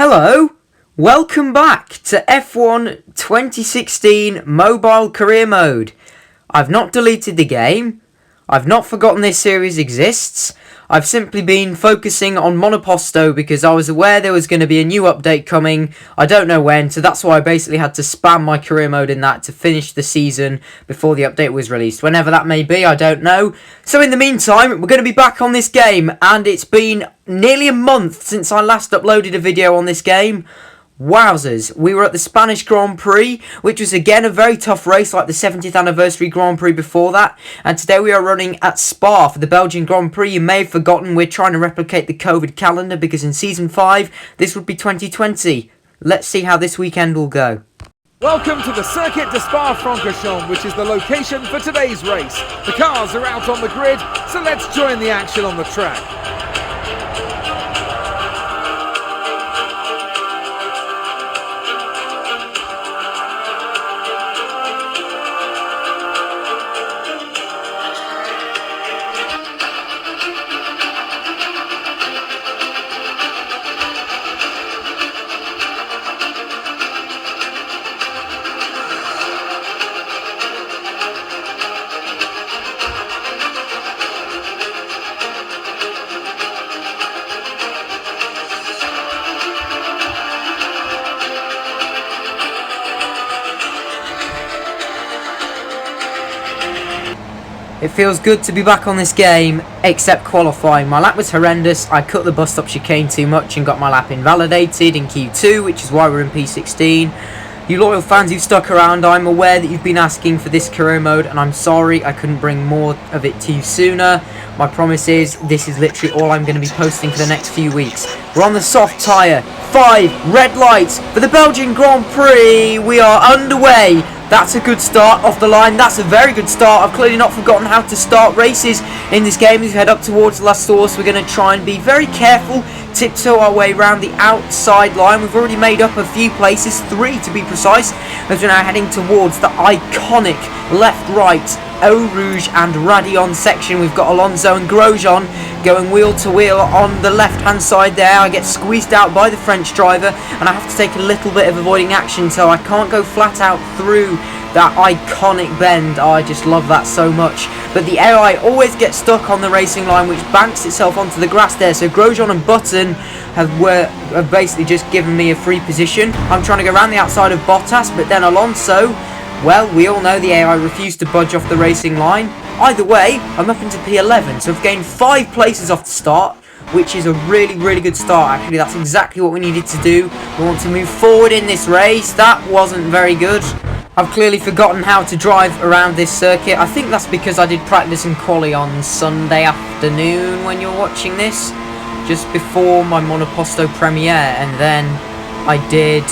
Hello, welcome back to F1 2016 Mobile Career Mode. I've not deleted the game, I've not forgotten this series exists, I've simply been focusing on Monoposto because I was aware there was going to be a new update coming, I don't know when, so that's why I basically had to spam my career mode in that to finish the season before the update was released. Whenever that may be, I don't know. So in the meantime, we're going to be back on this game, and it's been nearly a month since I last uploaded a video on this game. Wowzers, we were at the Spanish Grand Prix, which was again a very tough race like the 70th anniversary Grand Prix before that, and today we are running at Spa for the Belgian Grand Prix. You may have forgotten we're trying to replicate the COVID calendar because in Season 5 this would be 2020. Let's see how this weekend will go. Welcome to the Circuit de Spa-Francorchamps, which is the location for today's race. The cars are out on the grid, so let's join the action on the track. It feels good to be back on this game, except qualifying. My lap was horrendous, I cut the bus stop chicane too much and got my lap invalidated in Q2, which is why we're in P16. You loyal fans who've stuck around, I'm aware that you've been asking for this career mode, and I'm sorry I couldn't bring more of it to you sooner. My promise is, this is literally all I'm going to be posting for the next few weeks. We're on the soft tyre, 5 red lights for the Belgian Grand Prix, we are underway. That's a good start off the line. That's a very good start. I've clearly not forgotten how to start races in this game. As we head up towards La Source, we're going to try and be very careful, tiptoe our way around the outside line. We've already made up a few places, 3 to be precise, as we're now heading towards the iconic left-right Eau Rouge and Radion section. We've got Alonso and Grosjean going wheel to wheel on the left-hand side there. I get squeezed out by the French driver, and I have to take a little bit of avoiding action, so I can't go flat out through that have bend. Oh, I just love that so much. But the AI always gets stuck on the racing line, which banks itself onto the grass there. So Grosjean and Button have basically just given me a free position. I'm trying to go around the outside of Bottas, but then Alonso, well, we all know the AI refused to budge off the racing line. Either way, I'm up into P11, so I've gained 5 places off the start, which is a really, really good start. Actually, that's exactly what we needed to do. We want to move forward in this race. That wasn't very good. I've clearly forgotten how to drive around this circuit. I think that's because I did practice in quali on Sunday afternoon when you're watching this, just before my Monoposto premiere, and then I did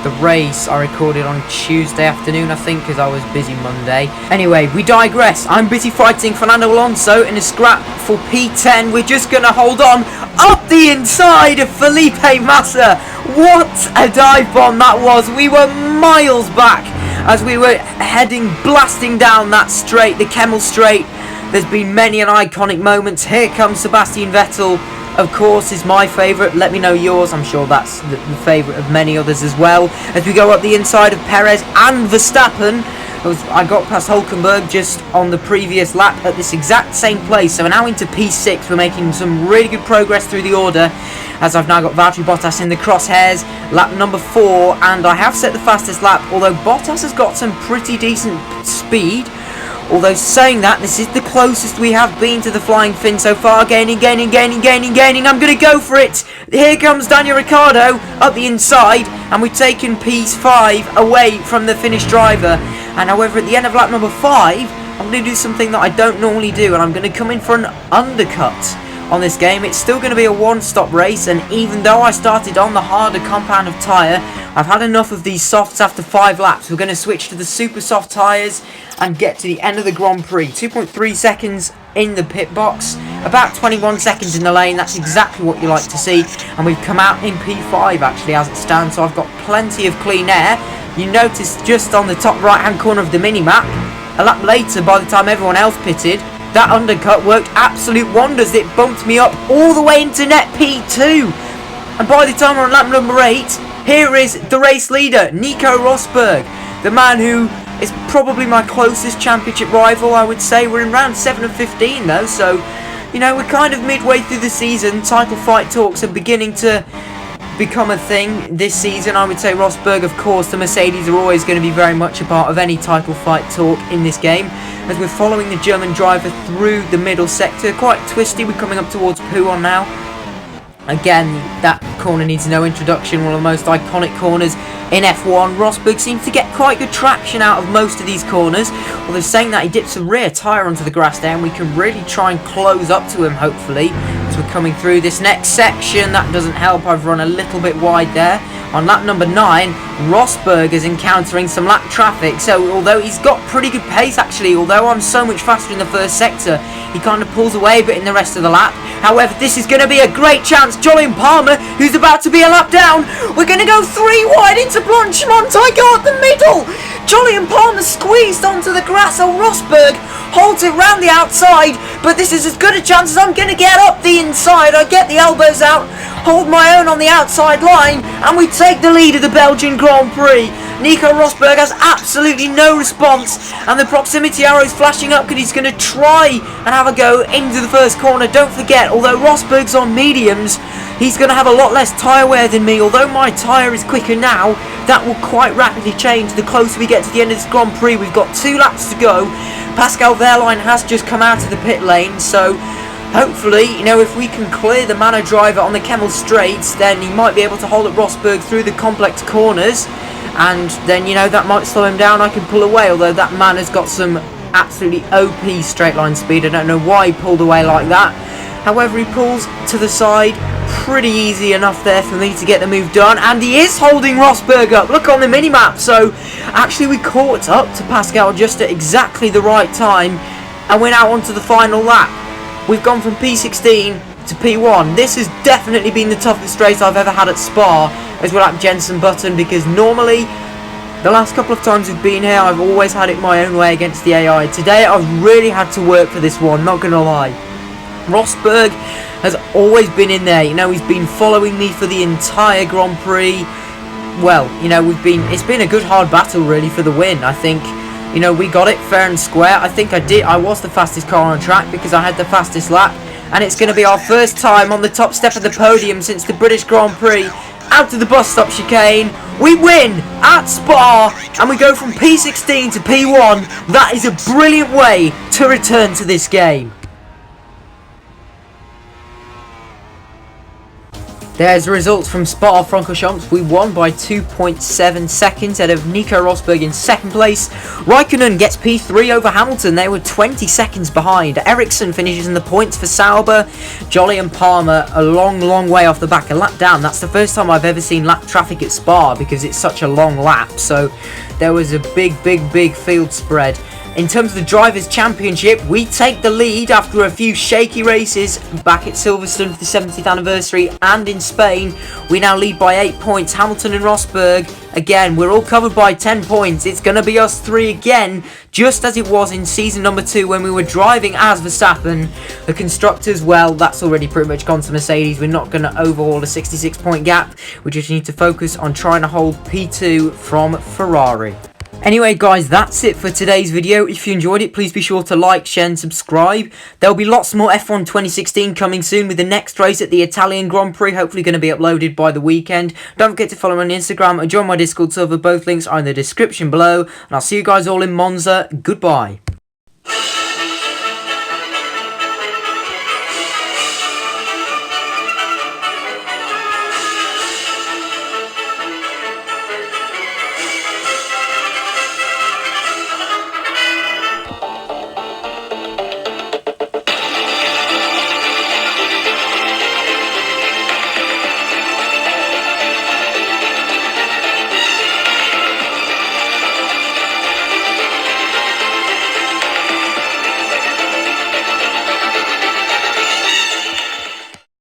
the race I recorded on Tuesday afternoon, I think, because I was busy Monday. Anyway, we digress. I'm busy fighting Fernando Alonso in a scrap for P10. We're just going to hold on up the inside of Felipe Massa. What a dive bomb that was. We were miles back as we were heading, blasting down that straight, the Kemmel Straight. There's been many an iconic moments. Here comes Sebastian Vettel, of course, is my favourite. Let me know yours. I'm sure that's the favourite of many others as well. As we go up the inside of Perez and Verstappen, I got past Hulkenberg just on the previous lap at this exact same place. So we're now into P6. We're making some really good progress through the order, as I've now got Valtteri Bottas in the crosshairs, lap number 4, and I have set the fastest lap, although Bottas has got some pretty decent speed. Although saying that, this is the closest we have been to the flying fin so far. Gaining. I'm going to go for it. Here comes Daniel Ricciardo up the inside, and we've taken P5 away from the Finnish driver. And however, at the end of lap number 5, I'm going to do something that I don't normally do, and I'm going to come in for an undercut on this game. It's still going to be a one-stop race, and even though I started on the harder compound of tyre, I've had enough of these softs after 5 laps. We're going to switch to the super soft tyres and get to the end of the Grand Prix. 2.3 seconds in the pit box, about 21 seconds in the lane. That's exactly what you like to see, and we've come out in P5 actually as it stands, so I've got plenty of clean air. You notice just on the top right hand corner of the mini-map, a lap later, by the time everyone else pitted, that undercut worked absolute wonders. It bumped me up all the way into net P2. And by the time we're on lap number 8, here is the race leader, Nico Rosberg, the man who is probably my closest championship rival, I would say. We're in round 7 of 15 though, so, you know, we're kind of midway through the season. Title fight talks are beginning to become a thing this season. I would say Rosberg, of course, the Mercedes are always going to be very much a part of any title fight talk in this game, as we're following the German driver through the middle sector. Quite twisty. We're coming up towards Pouhon now. Again, that corner needs no introduction, one of the most iconic corners in F1. Rosberg seems to get quite good traction out of most of these corners, although saying that, he dips a rear tyre onto the grass there, and we can really try and close up to him, hopefully, as we're coming through this next section. That doesn't help. I've run a little bit wide there. On lap number 9, Rosberg is encountering some lap traffic, so although he's got pretty good pace actually, although I'm so much faster in the first sector, he kind of pulls away a bit in the rest of the lap. However, this is going to be a great chance. Jolyon Palmer, who's about to be a lap down, we're going to go 3 wide into Blanchimont. I go up the middle. Jolyon Palmer squeezed onto the grass. Oh, Rosberg holds it round the outside, but this is as good a chance as I'm going to get up the inside. I get the elbows out, hold my own on the outside line, and we take the lead of the Belgian Grand Prix. Nico Rosberg has absolutely no response, and the proximity arrow is flashing up because he's going to try and have a go into the first corner. Don't forget, although Rosberg's on mediums, he's going to have a lot less tyre wear than me. Although my tyre is quicker now, that will quite rapidly change the closer we get to the end of this Grand Prix. We've got 2 laps to go. Pascal Wehrlein has just come out of the pit lane, so hopefully, you know, if we can clear the Manor driver on the Kemmel Straights, then he might be able to hold up Rosberg through the complex corners, and then, you know, that might slow him down. I can pull away, although that man has got some absolutely OP straight line speed. I don't know why he pulled away like that. However, he pulls to the side. Pretty easy enough there for me to get the move done, and he is holding Rosberg up. Look on the minimap. So actually we caught up to Pascal just at exactly the right time and went out onto the final lap. We've gone from P16 to P1. This has definitely been the toughest race I've ever had at Spa, as we're at Jenson Button, because normally the last couple of times we've been here I've always had it my own way against the AI. Today I've really had to work for this one, not gonna lie. Rosberg has always been in there. You know, he's been following me for the entire Grand Prix. Well, you know, it's been a good hard battle really for the win. I think, you know, we got it fair and square. I think I was the fastest car on track because I had the fastest lap, and it's going to be our first time on the top step of the podium since the British Grand Prix. Out to the bus stop chicane, we win at Spa, and we go from P16 to P1. That is a brilliant way to return to this game. There's the results from Spa-Francorchamps. We won by 2.7 seconds ahead of Nico Rosberg in second place. Raikkonen gets P3 over Hamilton. They were 20 seconds behind. Ericsson finishes in the points for Sauber. Jolyon Palmer a long way off the back, a lap down. That's the first time I've ever seen lap traffic at Spa because it's such a long lap. So there was a big field spread. In terms of the Drivers' Championship, we take the lead after a few shaky races back at Silverstone for the 70th anniversary, and in Spain, we now lead by 8 points. Hamilton and Rosberg, again, we're all covered by 10 points. It's going to be us 3 again, just as it was in season number 2 when we were driving as Verstappen. The Constructors, well, that's already pretty much gone to Mercedes. We're not going to overhaul a 66-point gap. We just need to focus on trying to hold P2 from Ferrari. Anyway guys, that's it for today's video. If you enjoyed it, please be sure to like, share and subscribe. There'll be lots more F1 2016 coming soon with the next race at the Italian Grand Prix, hopefully going to be uploaded by the weekend. Don't forget to follow me on Instagram and join my Discord server. Both links are in the description below. And I'll see you guys all in Monza. Goodbye.